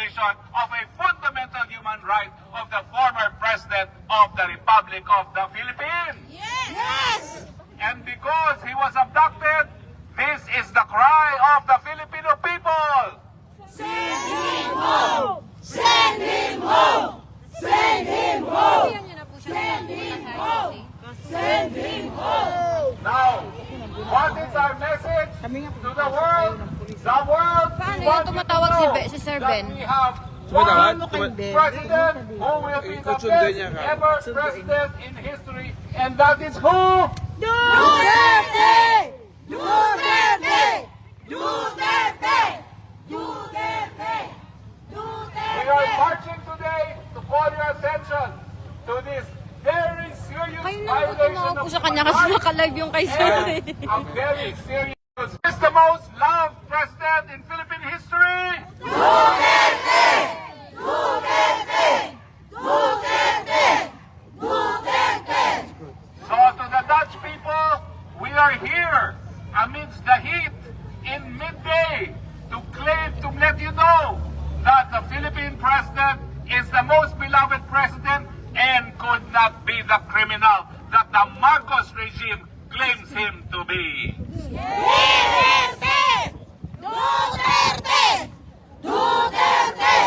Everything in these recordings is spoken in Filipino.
violation of a fundamental human right of the former President of the Republic of the Philippines. Yes! And because he was abducted, this is the cry of the Filipino people. Send him home! Send him home! Send him home! Send him home! Send him home! Now, what is our message to the world? The world Paano yun? wants Tumatawag to si know Si Sir that Ben. we have Tumatawag? one president who will be the Ikutsundan niya best ka. ever president in history, and that is who? Duterte! Duterte! Duterte! Duterte! We are marching today to call your attention to this very serious Kayo na po violation tumawag po of sa kanya human kasi rights naka-live yung kay Sir. and a very serious. Is the most loved president in Philippine history. Duterte! Duterte! Duterte! Duterte! So to the Dutch people, we are here amidst the heat in midday to claim, to let you know that the Philippine president is the most beloved president and could not be the criminal that the Marcos regime claims him to be. Duterte! Duterte! Duterte!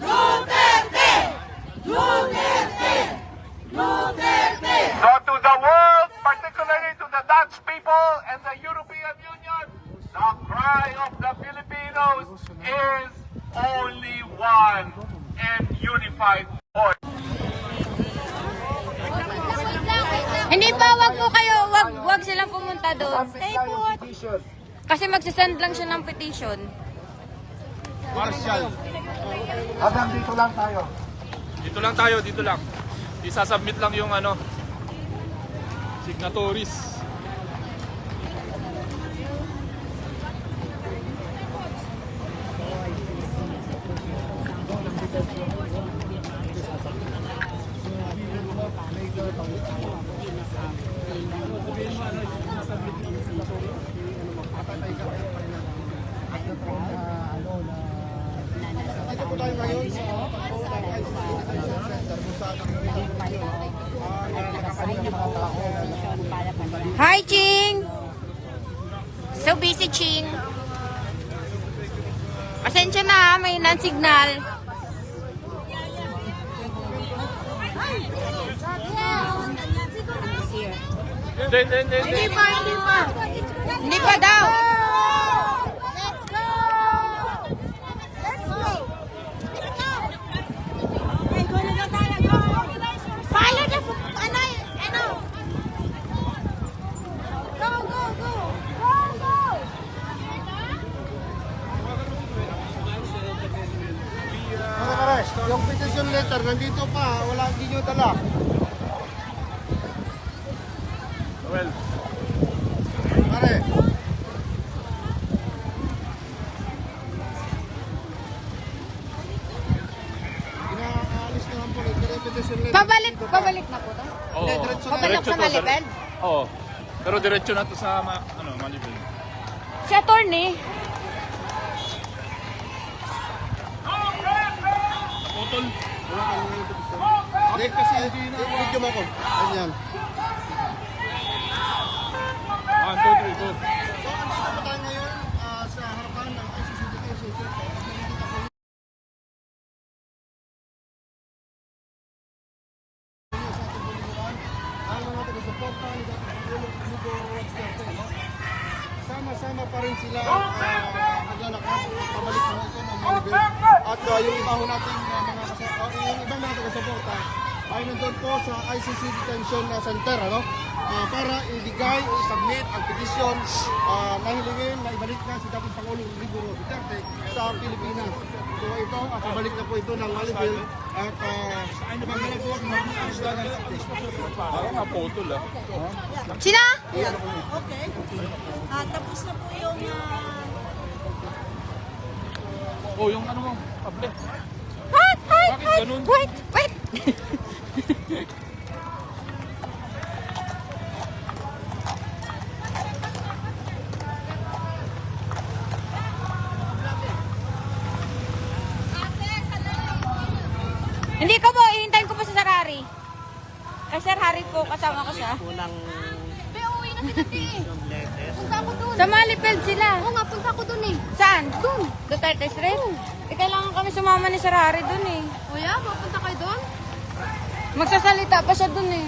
Duterte! Duterte! Duterte! So to the world, particularly to the Dutch people and the European Union, the cry of the Filipinos is only one and unified voice. Hindi pa, wag po kayo, wag silang pumunta doon. Stay put. Kasi magsasend lang siya ng petition. Marshall. Hanggang dito lang tayo. Dito lang tayo, dito lang. Isasubmit lang yung ano, signatories. Ito po tayo ngayon sa center kung saan Hi, Ching! So busy, Ching. Pasensya na, may non-signal. Hindi. Hindi pa daw. Let's go! Let's go! Let's go! Ay, go na tayo, go! Follow the, ano? Go, go, go! Go, go! Mga kares, yung petition letter nandito pa, wala hindi nyo dala. Well, Pare, inaalis na lang po pero yung petition letter. Pabalik na po to. oo. diretso na. Pabalik sa Malibel. Oo. Pero diretso na to sa Malibel. Si attorney. Putol. Hindi kasi video mo ko. Ganyan. 1, 2, 3, go. So, andito po tayo ngayon sa harapan ng ICCDT Center. Ang mga taga-suporta ni Dr. Hugo Duterte, no? Sama-sama pa rin sila naglalakad pabalik na ito ng Malibel. At yung iba ho natin yung ibang mga taga-suporta ay nandun po sa ICC Detention Center, ano? Para ibigay o submit ang petisyon na hilingin na ibalik na si dating Pangulong Rodrigo Duterte sa Pilipinas. So ito, pabalik na po ito ng Malibel at magdala po ang mga isla ng Parang nga putol ah. Sina? Okay. Tapos na po yung... Oh, yung ano mo, kable. Bakit ganun? Wait. Ate, Hindi ko po, ihintayin ko po sa Sir Harry. Kay Sir Harry po, kasama ko siya. Be, uwi na sila, te. Punta ako dun. Sa Malifield sila. Oo nga, punta ako dun eh. Saan? Doon. Duterte Street? Eh, kailangan kami sumama ni Sir Harry doon eh. Kuya, mapunta kayo dun? Magsasalita pa siya doon eh.